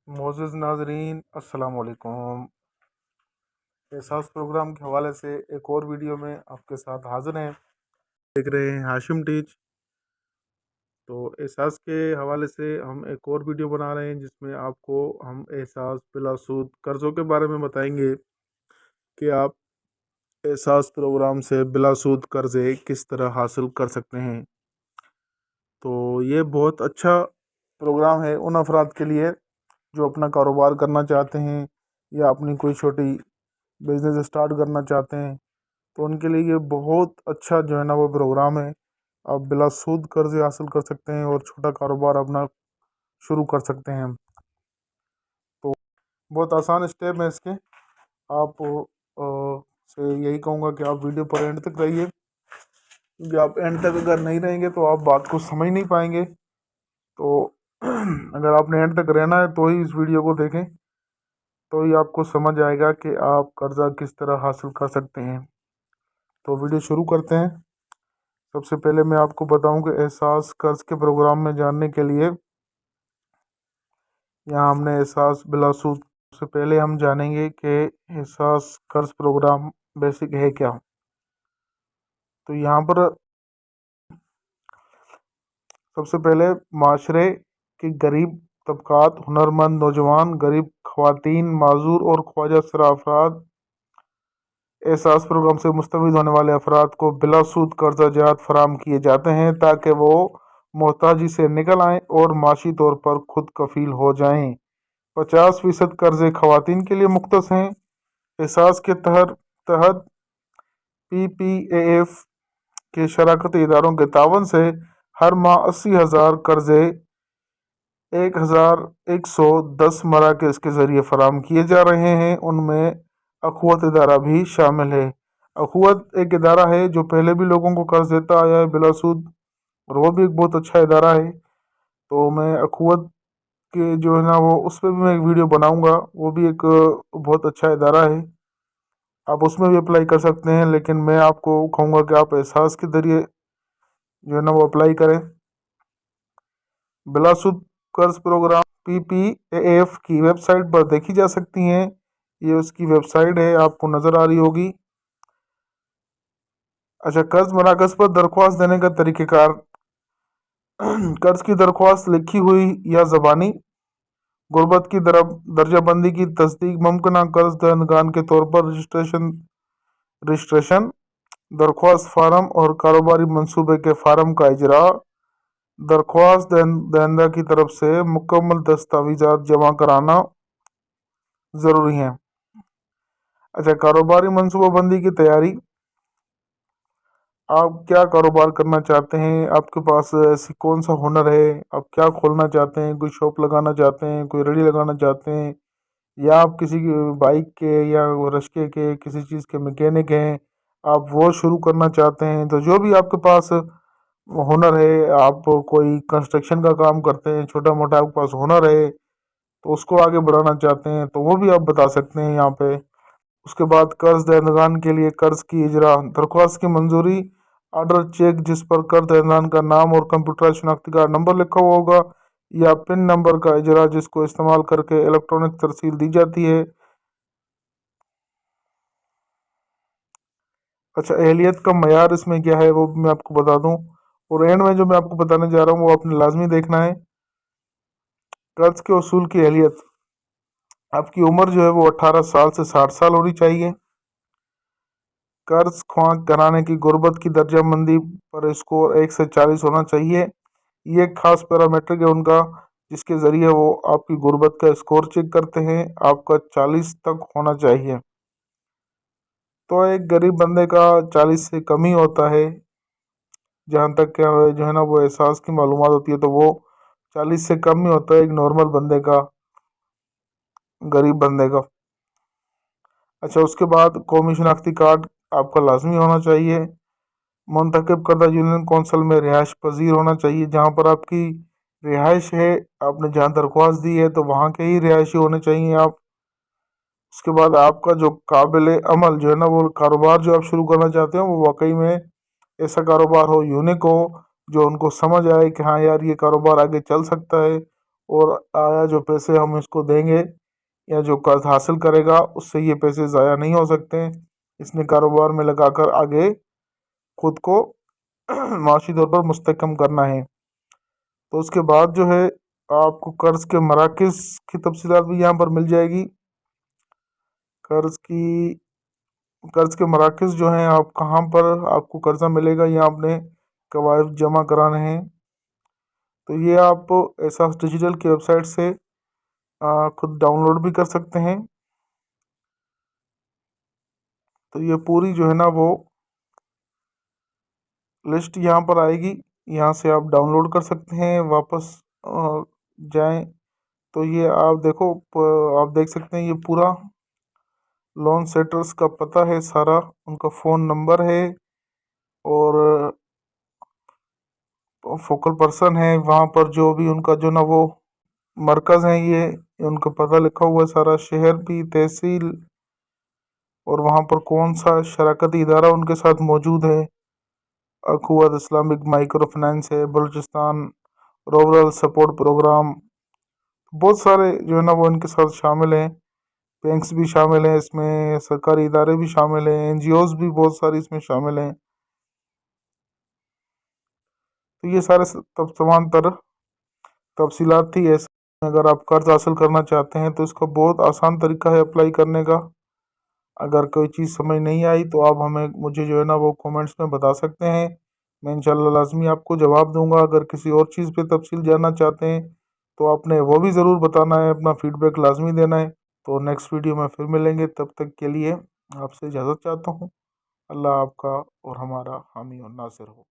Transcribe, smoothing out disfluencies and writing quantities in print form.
मोअज़्ज़ज़ नाज़रीन, अस्सलाम वालेकुम। एहसास प्रोग्राम के हवाले से एक और वीडियो में आपके साथ हाज़िर हैं। देख रहे हैं हाशिम टीच। तो एहसास के हवाले से हम एक और वीडियो बना रहे हैं जिसमें आपको हम एहसास बिलासूद कर्ज़ों के बारे में बताएंगे कि आप एहसास प्रोग्राम से बिलासूद कर्ज़े किस तरह हासिल कर सकते हैं। तो ये बहुत अच्छा प्रोग्राम है उन अफराद के लिए जो अपना कारोबार करना चाहते हैं या अपनी कोई छोटी बिज़नेस स्टार्ट करना चाहते हैं। तो उनके लिए ये बहुत अच्छा जो है ना वो प्रोग्राम है। आप बिला सूद कर्ज़े हासिल कर सकते हैं और छोटा कारोबार अपना शुरू कर सकते हैं। तो बहुत आसान स्टेप है इसके। आप से यही कहूँगा कि आप वीडियो पर एंड तक रहिए, क्योंकि आप एंड तक अगर नहीं रहेंगे तो आप बात को समझ नहीं पाएंगे। तो अगर आपने एंड तक रहना है तो ही इस वीडियो को देखें, तो ही आपको समझ आएगा कि आप कर्ज़ा किस तरह हासिल कर सकते हैं। तो वीडियो शुरू करते हैं। सबसे पहले मैं आपको बताऊं कि एहसास कर्ज के प्रोग्राम में जानने के लिए यहाँ हमने एहसास बिलासूद। सबसे पहले हम जानेंगे कि एहसास कर्ज प्रोग्राम बेसिक है क्या। तो यहाँ पर सबसे पहले माशरे के गरीब तबकात, हुनरमंद नौजवान, गरीब ख़वातीन, माजूर और ख्वाजा सरा अफराद एहसास प्रोग्राम से मुस्तफ़ीद होने वाले अफराद को बिलासूद कर्जा जात फराम किए जाते हैं ताकि वो मोहताजी से निकल आएँ और माशी तौर पर खुद कफील हो जाएं। 50% कर्जे ख़वातीन के लिए मुख्तस हैं। एहसास के तहत PPAF के शराकती इदारों के तावन से हर माह 80,000 कर्जे 1,110 मराकज़ के ज़रिए फ़राम किए जा रहे हैं। उनमें अखुवत इदारा भी शामिल है। अखुवत एक इदारा है जो पहले भी लोगों को कर्ज देता आया है बिलासूद, और वो भी एक बहुत अच्छा इदारा है। तो मैं अखुवत के जो है ना वो उस पर भी मैं एक वीडियो बनाऊंगा। वो भी एक बहुत अच्छा इदारा है, आप उसमें भी अप्लाई कर सकते हैं। लेकिन मैं आपको कहूँगा कि आप एहसास के ज़रिए जो है ना वो अप्लाई करें। बिलासूद कर्ज प्रोग्राम PPAF की वेबसाइट पर देखी जा सकती हैं। ये उसकी वेबसाइट है, आपको नज़र आ रही होगी। अच्छा, कर्ज मराकज़ पर दरख्वास्त देने का तरीक़ेकार। कर्ज की दरख्वास्त लिखी हुई या ज़बानी, गुर्बत की दर्जाबंदी की तस्दीक, मुमकिन कर्ज दहंदगान के तौर पर रजिस्ट्रेशन, दरख्वास्त फार्म और कारोबारी मंसूबे के फार्म का इजरा, दरख्वास्त दहंदा की तरफ से मुकम्मल दस्तावेज़ात जमा कराना ज़रूरी हैं। अच्छा, कारोबारी मंसूबाबंदी की तैयारी। आप क्या कारोबार करना चाहते हैं, आपके पास ऐसी कौन सा हुनर है, आप क्या खोलना चाहते हैं, कोई शॉप लगाना चाहते हैं, कोई रेडी लगाना चाहते हैं, या आप किसी की बाइक के या रश्के के किसी चीज़ के मैकेनिक हैं, आप वो शुरू करना चाहते हैं। तो जो भी आपके पास हुनर है, आप कोई कंस्ट्रक्शन का काम करते हैं, छोटा मोटा आपके पास हुनर है, तो उसको आगे बढ़ाना चाहते हैं, तो वो भी आप बता सकते हैं यहाँ पे। उसके बाद कर्ज दहंदगान के लिए कर्ज की इजरा, दरख्वास्त की मंजूरी, ऑर्डर चेक जिस पर कर्ज दहंदगान का नाम और कंप्यूटर शनाख्ती कार्ड नंबर लिखा हुआ होगा, या पिन नंबर का इजरा जिसको इस्तेमाल करके इलेक्ट्रॉनिक तरसील दी जाती है। अच्छा, एहलियत का मयार इसमें क्या है वो भी मैं आपको बता दूं, और एंड में जो मैं आपको बताने जा रहा हूँ वो आपने लाजमी देखना है। कर्ज के वसूल की एहलियत, आपकी उम्र जो है वो 18 साल से 60 साल होनी चाहिए। कर्ज ख्वाह कराने की गुर्बत की दर्जाबंदी पर स्कोर 1 से 40 होना चाहिए। ये एक खास पैरामीट्रिक है उनका, जिसके ज़रिए वो आपकी गुर्बत का स्कोर चेक करते हैं। आपका 40 तक होना चाहिए। तो एक गरीब बंदे का 40 से कम ही होता है। जहाँ तक क्या है जो है ना वो एहसास की मालूमात होती है, तो वो 40 से कम ही होता है एक नॉर्मल बंदे का, गरीब बंदे का। अच्छा, उसके बाद कौमी शनाख्ती कार्ड आपका लाजमी होना चाहिए। मुंतखब करदा यूनियन कौंसल में रिहाइश पजीर होना चाहिए। जहाँ पर आपकी रिहाइश है, आपने जहाँ दरख्वास्त दी है तो वहाँ के ही रिहायशी होने चाहिए आप। उसके बाद आपका जो काबिल अमल जो है ना वो कारोबार जो आप शुरू करना चाहते हो वो वाकई में ऐसा कारोबार हो, यूनिक हो, जो उनको समझ आए कि हाँ यार ये कारोबार आगे चल सकता है, और आया जो पैसे हम इसको देंगे या जो कर्ज हासिल करेगा उससे ये पैसे ज़ाया नहीं हो सकते हैं, इसने कारोबार में लगाकर आगे खुद को माशी तौर पर मुस्तहकम करना है। तो उसके बाद जो है आपको कर्ज के मराकज़ की तफसीलात भी यहाँ पर मिल जाएगी। कर्ज की कर्ज के मराकज़ जो हैं, आप कहाँ पर आपको कर्जा मिलेगा, ये आपने कवायद जमा कराने हैं। तो ये आप एहसास डिजिटल की वेबसाइट से खुद डाउनलोड भी कर सकते हैं। तो ये पूरी जो है ना वो लिस्ट यहाँ पर आएगी, यहाँ से आप डाउनलोड कर सकते हैं। वापस जाएं तो ये आप देखो, आप देख सकते हैं ये पूरा लोन सेटर्स का पता है सारा, उनका फ़ोन नंबर है और फोकल पर्सन है वहाँ पर, जो भी उनका जो ना वो मरकज़ है, ये उनका पता लिखा हुआ है सारा, शहर भी, तहसील, और वहाँ पर कौन सा शराकती इदारा उनके साथ मौजूद है। अखुवत इस्लामिक माइक्रो फाइनेंस है, बलूचिस्तान रूरल सपोर्ट प्रोग्राम, बहुत सारे जो है ना वो इनके साथ शामिल हैं। बैंक्स भी शामिल हैं इसमें, सरकारी इदारे भी शामिल हैं, एनजीओज भी बहुत सारी इसमें शामिल हैं। तो ये सारे तमाम तफसीलात थी। ऐसे अगर आप कर्ज हासिल करना चाहते हैं तो इसका बहुत आसान तरीका है अप्लाई करने का। अगर कोई चीज़ समझ नहीं आई तो आप हमें मुझे जो है ना वो कमेंट्स में बता सकते हैं, मैं इंशाल्लाह लाजमी आपको जवाब दूंगा। अगर किसी और चीज़ पे तफसील जानना चाहते हैं तो आपने वो भी ज़रूर बताना है, अपना फीडबैक लाजमी देना है। तो नेक्स्ट वीडियो में फिर मिलेंगे, तब तक के लिए आपसे इजाज़त चाहता हूँ। अल्लाह आपका और हमारा हामी और नासिर हो।